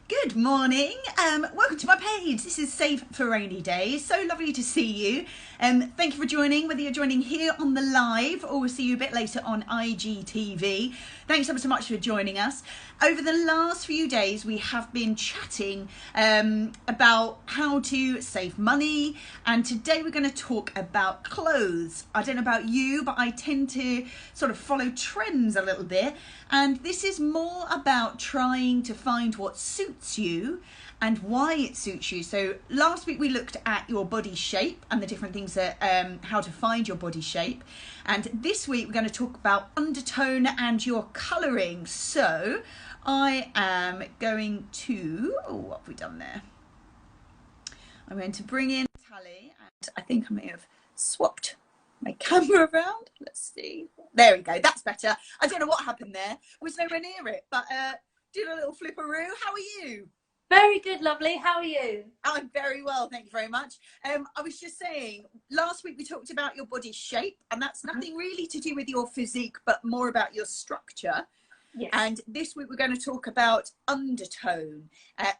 Good morning. Welcome to my page. This is Save for Rainy Days. So lovely to see you. Thank you for joining, whether you're joining here on the live or we'll see you a bit later on IGTV. Thanks ever so much for joining us. Over the last few days, we have been chatting about how to save money. And today we're going to talk about clothes. I don't know about you, but I tend to sort of follow trends a little bit. And this is more about trying to find what suits you and why it suits you. So last week we looked at your body shape and the different things that how to find your body shape. And this week we're going to talk about undertone and your colouring. So I am going to, what have we done there? I'm going to bring in Tally, and I think I may have swapped my camera around. Let's see. There we go. That's better. I don't know what happened there. I was nowhere near it, but did a little flipperoo. How are you? Very good, lovely. How are you? I'm very well, thank you very much. I was just saying, last week we talked about your body shape, and that's nothing really to do with your physique, but more about your structure. Yes. And this week we're going to talk about undertone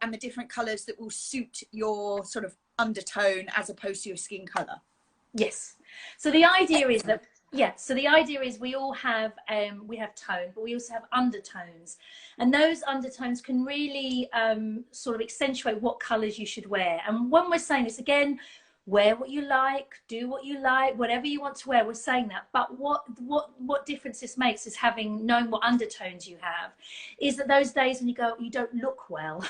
and the different colours that will suit your sort of undertone as opposed to your skin colour. Yes. So the idea is that, so the idea is we all have, we have tone, but we also have undertones. And those undertones can really sort of accentuate what colours you should wear. And when we're saying this, again, wear what you like, do what you like, whatever you want to wear, we're saying that. But what difference this makes is knowing what undertones you have, is that those days when you go, you don't look well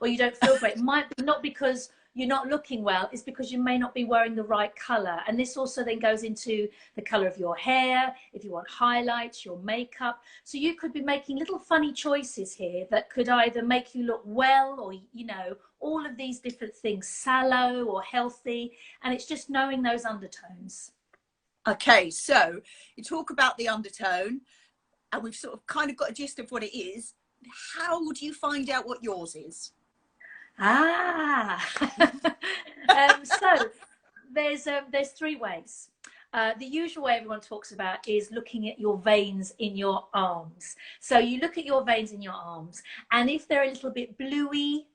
or you don't feel great, it might be not because you're not looking well, it's because you may not be wearing the right colour. And this also then goes into the colour of your hair, if you want highlights, your makeup. So you could be making little funny choices here that could either make you look well or, you know, all of these different things, sallow or healthy. And it's just knowing those undertones. Okay, so you talk about the undertone and we've sort of kind of got a gist of what it is. How would you find out what yours is? So there's three ways. The usual way everyone talks about is looking at your veins in your arms. So you look at your veins in your arms, and if they're a little bit bluey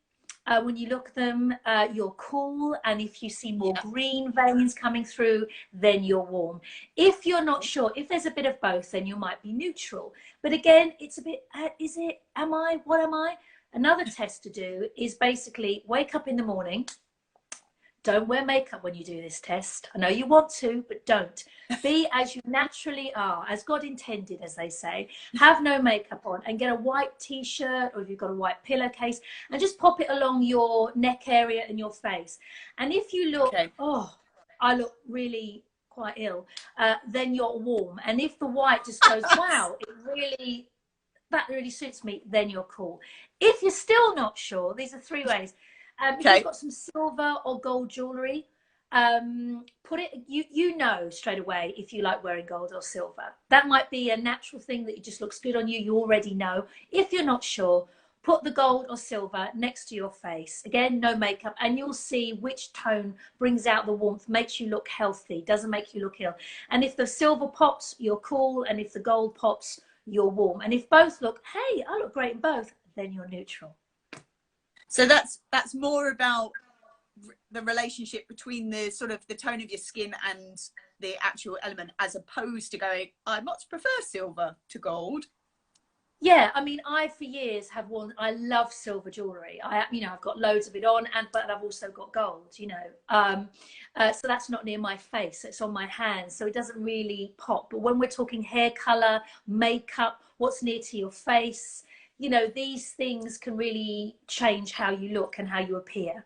when you look at them, you're cool. And if you see more green veins coming through, then you're warm. If you're not sure, if there's a bit of both, then you might be neutral. But again, it's a bit, what am I? Another test to do is basically wake up in the morning. Don't wear makeup when you do this test. I know you want to, but don't. Be as you naturally are, as God intended, as they say. Have no makeup on and get a white t-shirt, or if you've got a white pillowcase, and just pop it along your neck area and your face. And if you look, I look really quite ill, then you're warm. And if the white just goes, wow, that really suits me, then you're cool. If you're still not sure, these are three ways. If you've got some silver or gold jewelry, put it, you know straight away if you like wearing gold or silver. That might be a natural thing that just looks good on you. You already know. If you're not sure, put the gold or silver next to your face. Again, no makeup, and you'll see which tone brings out the warmth, makes you look healthy, doesn't make you look ill. And if the silver pops, you're cool. And if the gold pops, you're warm. And if both look, hey, I look great in both, then you're neutral. So that's more about the relationship between the sort of the tone of your skin and the actual element, as opposed to going, I much prefer silver to gold. Yeah, I mean, I for years have worn, I love silver jewelry. I've got loads of it on, but I've also got gold, so that's not near my face, it's on my hands, so it doesn't really pop. But when we're talking hair color, makeup, what's near to your face, these things can really change how you look and how you appear.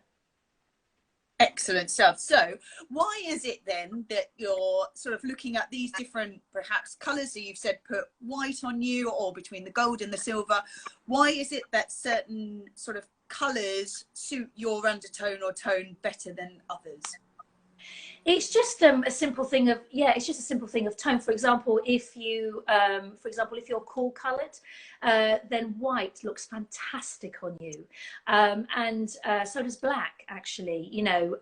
Excellent stuff. So why is it then that you're sort of looking at these different perhaps colours? So you've said put white on you, or between the gold and the silver. Why is it that certain sort of colours suit your undertone or tone better than others? It's just a simple thing of, yeah, it's just a simple thing of tone. For example, if you're cool colored, then white looks fantastic on you. And so does black, actually, you know.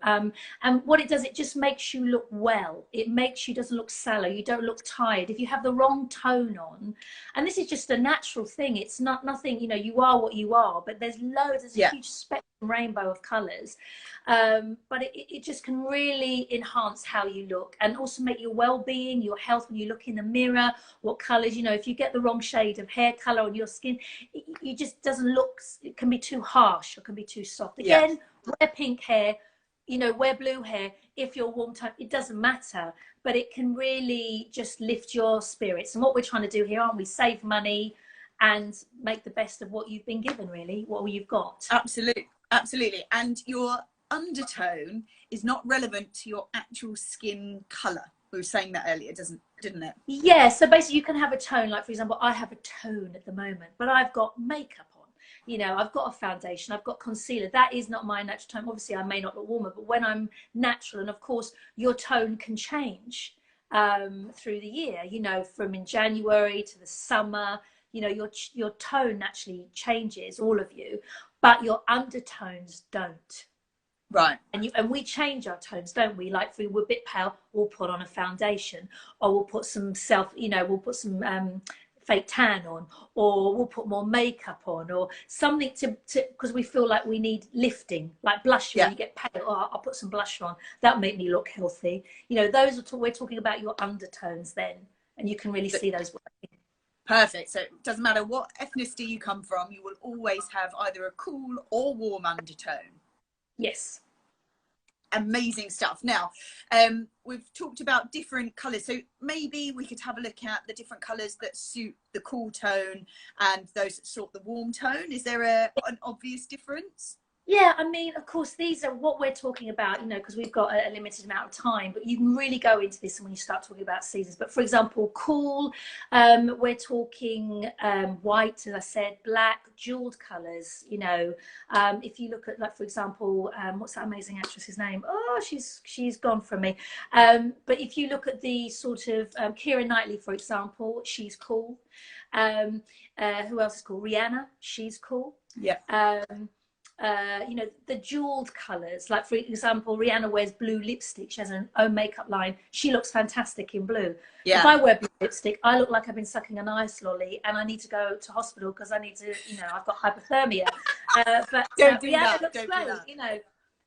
And what it does, it just makes you look well. It makes you, doesn't look sallow. You don't look tired. If you have the wrong tone on, and this is just a natural thing, it's not nothing, you know, you are what you are, but there's a Yeah. huge spectrum, rainbow of colors. But it just can really enhance how you look, and also make your well-being, your health. When you look in the mirror, what colors, you know, if you get the wrong shade of hair color on your skin, it just doesn't look, it can be too harsh or can be too soft. Yeah. Again, wear pink hair, you know, wear blue hair. If you're warm tone, it doesn't matter, but it can really just lift your spirits. And what we're trying to do here, aren't we, save money and make the best of what you've been given, really, what you've got. Absolutely. Absolutely. And your undertone is not relevant to your actual skin color. We were saying that earlier, didn't it? Yeah, so basically you can have a tone, like for example, I have a tone at the moment, but I've got makeup on. You know, I've got a foundation, I've got concealer. That is not my natural tone. Obviously, I may not look warmer, but when I'm natural, and of course, your tone can change through the year, you know, from in January to the summer, you know, your tone naturally changes, all of you, but your undertones don't. Right. And we change our tones, don't we? Like if we're a bit pale, we'll put on a foundation, or we'll put some we'll put some fake tan on, or we'll put more makeup on, or something to because we feel like we need lifting, like blush. Yeah. When you get pale, oh, I'll put some blush on. That'll make me look healthy. You know, those are we're talking about your undertones then, and you can really see those working. Perfect. So it doesn't matter what ethnicity you come from, you will always have either a cool or warm undertone. Yes. Amazing stuff. Now, we've talked about different colours, so maybe we could have a look at the different colours that suit the cool tone and those that sort the warm tone. Is there an obvious difference? Yeah, I mean, of course, these are what we're talking about, you know, because we've got a limited amount of time, but you can really go into this when you start talking about seasons. But for example, cool, we're talking white, as I said, black, jeweled colours, you know. If you look at, like, for example, what's that amazing actress's name? Oh, she's gone from me. But if you look at the sort of Keira Knightley, for example, she's cool. Who else is cool? Rihanna, she's cool. Yeah. You know, the jeweled colors, like for example, Rihanna wears blue lipstick. She has her own makeup line. She looks fantastic in blue. Yeah. If I wear blue lipstick, I look like I've been sucking an ice lolly and I need to go to hospital because I need to, you know, I've got hypothermia. But Don't do Rihanna that. looks Don't great, do that. you know.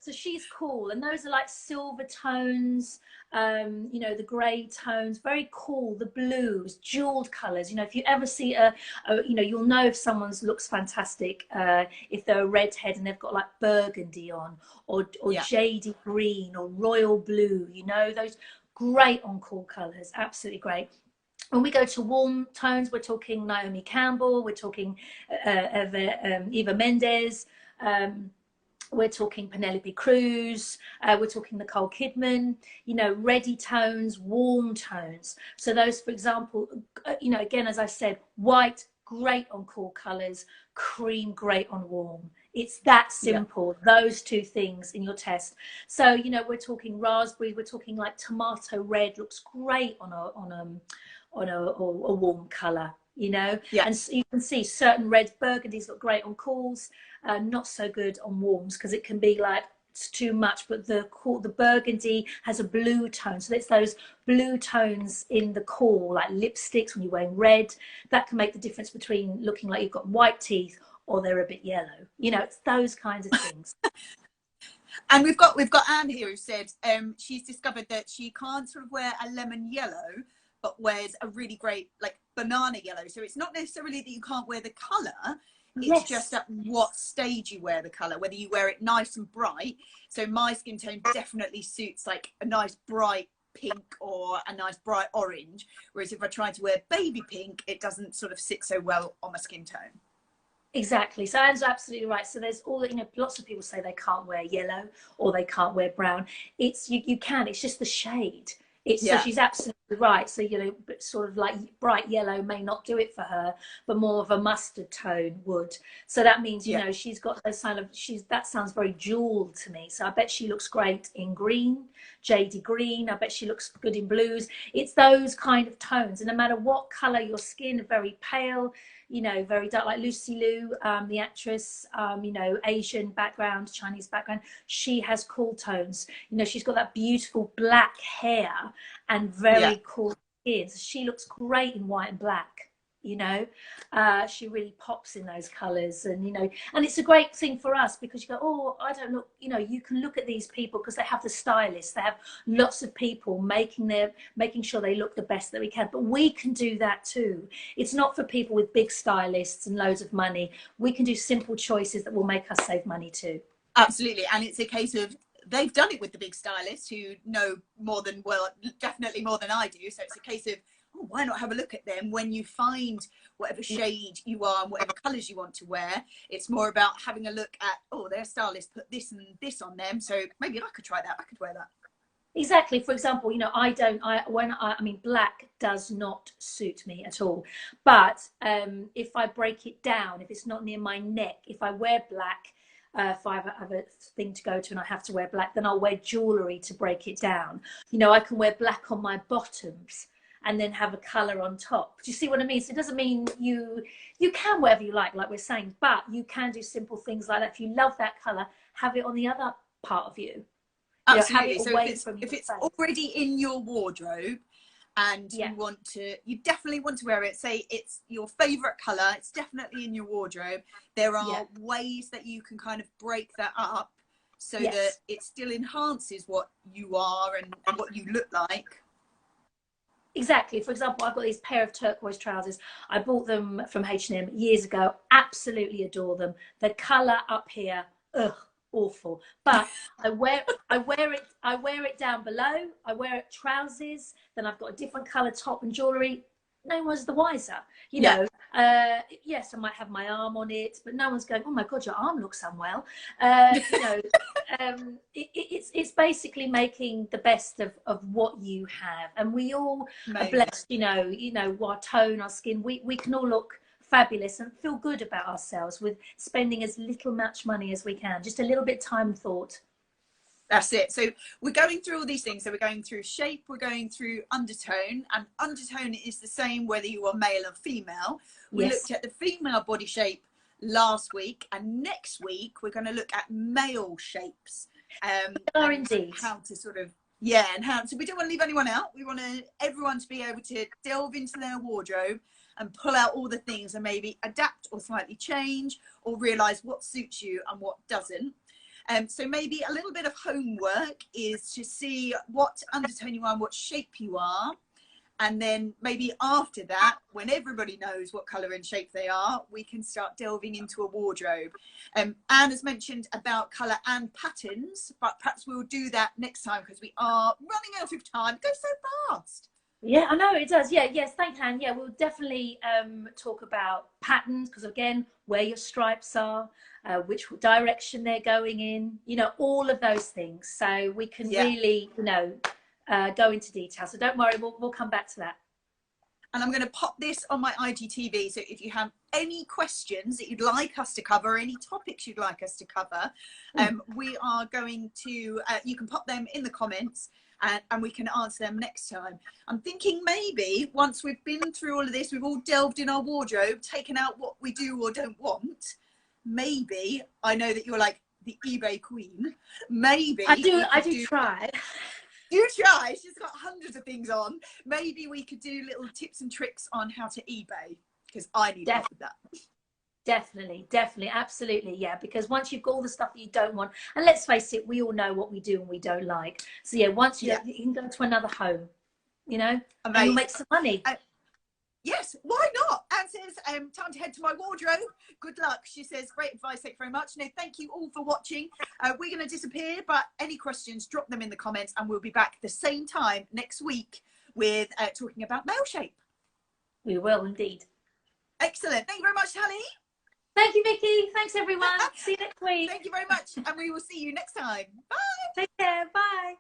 So she's cool, and those are like silver tones, you know, the grey tones, very cool. The blues, jeweled colours. You know, if you ever see you know, you'll know if someone's looks fantastic if they're a redhead and they've got like burgundy on, or Yeah. jadey green, or royal blue. You know, those great on cool colours, absolutely great. When we go to warm tones, we're talking Naomi Campbell, we're talking Eva Mendes. We're talking Penelope Cruz, we're talking Nicole Kidman, you know, ready tones, warm tones. So those, for example, you know, again, as I said, white, great on cool colours, cream, great on warm. It's that simple, those two things in your test. So, you know, we're talking raspberry, we're talking like tomato red, looks great on a warm colour. You know, and so you can see certain reds, burgundies look great on cools, not so good on warms because it can be like it's too much. But the burgundy has a blue tone, so it's those blue tones in the cool, like lipsticks when you're wearing red, that can make the difference between looking like you've got white teeth or they're a bit yellow. You know, it's those kinds of things. And we've got Anne here who said she's discovered that she can't sort of wear a lemon yellow, but wears a really great like banana yellow. So it's not necessarily that you can't wear the colour, it's just at what stage you wear the colour, whether you wear it nice and bright. So my skin tone definitely suits like a nice bright pink or a nice bright orange, whereas if I try to wear baby pink, it doesn't sort of sit so well on my skin tone. Exactly. So Anne's absolutely right. So there's all, you know, lots of people say they can't wear yellow or they can't wear brown. It's you can. It's just the shade. It's so Yeah. she's absolutely right. So, you know, but sort of like bright yellow may not do it for her, but more of a mustard tone would. So that means, you Yeah. know, she's got those kind of, that sounds very jeweled to me. So I bet she looks great in green, jadey green. I bet she looks good in blues. It's those kind of tones. And no matter what color your skin, very pale, you know, very dark, like Lucy Liu, the actress, you know, Asian background, Chinese background, she has cool tones. You know, she's got that beautiful black hair and Yeah. very cool skin. So she looks great in white and black. You know, she really pops in those colors, and you know, and it's a great thing for us because you go, oh, I don't look. You know, you can look at these people because they have the stylists. They have lots of people making sure they look the best that we can. But we can do that too. It's not for people with big stylists and loads of money. We can do simple choices that will make us save money too. Absolutely. And it's a case of they've done it with the big stylists who know more than, well, definitely more than I do. So it's a case of, oh, why not have a look at them when you find whatever shade you are and whatever colours you want to wear. It's more about having a look at, oh, their stylist put this and this on them, so maybe I could try that. I could wear that. Exactly. For example, you know, I mean, black does not suit me at all. But if I break it down, if it's not near my neck, if I wear black, if I have a thing to go to and I have to wear black, then I'll wear jewelry to break it down. You know, I can wear black on my bottoms and then have a color on top. Do you see what I mean? So it doesn't mean you can whatever you like we're saying, but you can do simple things like that. If you love that color, have it on the other part of you. You know, have Absolutely. it So away if from your it's face. already in your wardrobe and Yeah. you definitely want to wear it, say it's your favorite color, it's definitely in your wardrobe, there are ways that you can kind of break that up so that it still enhances what you are and what you look like. Exactly. For example, I've got these pair of turquoise trousers. I bought them from H&M years ago. Absolutely adore them. The colour up here, ugh, awful. But I wear it down below. I wear it trousers. Then I've got a different colour top and jewellery. No one's the wiser, you know. Yes, I might have my arm on it, but no one's going, oh my God, your arm looks unwell. You know, it's basically making the best of what you have, and we all are blessed. You know, our tone, our skin, we can all look fabulous and feel good about ourselves with spending as little much money as we can, just a little bit time and thought. That's it. So we're going through all these things. So we're going through shape, we're going through undertone, and undertone is the same whether you are male or female. We looked at the female body shape last week, and next week we're going to look at male shapes. Indeed. How to sort of, and how, so we don't want to leave anyone out. We want everyone to be able to delve into their wardrobe and pull out all the things and maybe adapt or slightly change or realize what suits you and what doesn't. So maybe a little bit of homework is to see what undertone you are and what shape you are. And then maybe after that, when everybody knows what colour and shape they are, we can start delving into a wardrobe. Anne has mentioned about colour and patterns, but perhaps we'll do that next time because we are running out of time. It goes so fast. Yeah, I know it does. Yeah, yes, thanks, Han. Yeah, we'll definitely talk about patterns because, again, where your stripes are, which direction they're going in, you know, all of those things. So we can really, you know, go into detail. So don't worry, we'll come back to that. And I'm going to pop this on my IGTV. So if you have any questions that you'd like us to cover, any topics you'd like us to cover, we are going to, you can pop them in the comments. And we can answer them next time. I'm thinking maybe once we've been through all of this, we've all delved in our wardrobe, taken out what we do or don't want. Maybe, I know that you're like the eBay queen. Maybe I do try. Do try. She's got hundreds of things on. Maybe we could do little tips and tricks on how to eBay because I need help with that. Definitely, absolutely, yeah. Because once you've got all the stuff that you don't want, and let's face it, we all know what we do and we don't like. So yeah, once you can go to another home, you know, and you'll make some money. Yes, why not? Anne says, time to head to my wardrobe. Good luck. She says, great advice, thank you very much. No, thank you all for watching. We're going to disappear, but any questions, drop them in the comments, and we'll be back at the same time next week with talking about male shape. We will indeed. Excellent. Thank you very much, Tally. Thank you, Vicky. Thanks, everyone. See you next week. Thank you very much, and we will see you next time. Bye. Take care. Bye.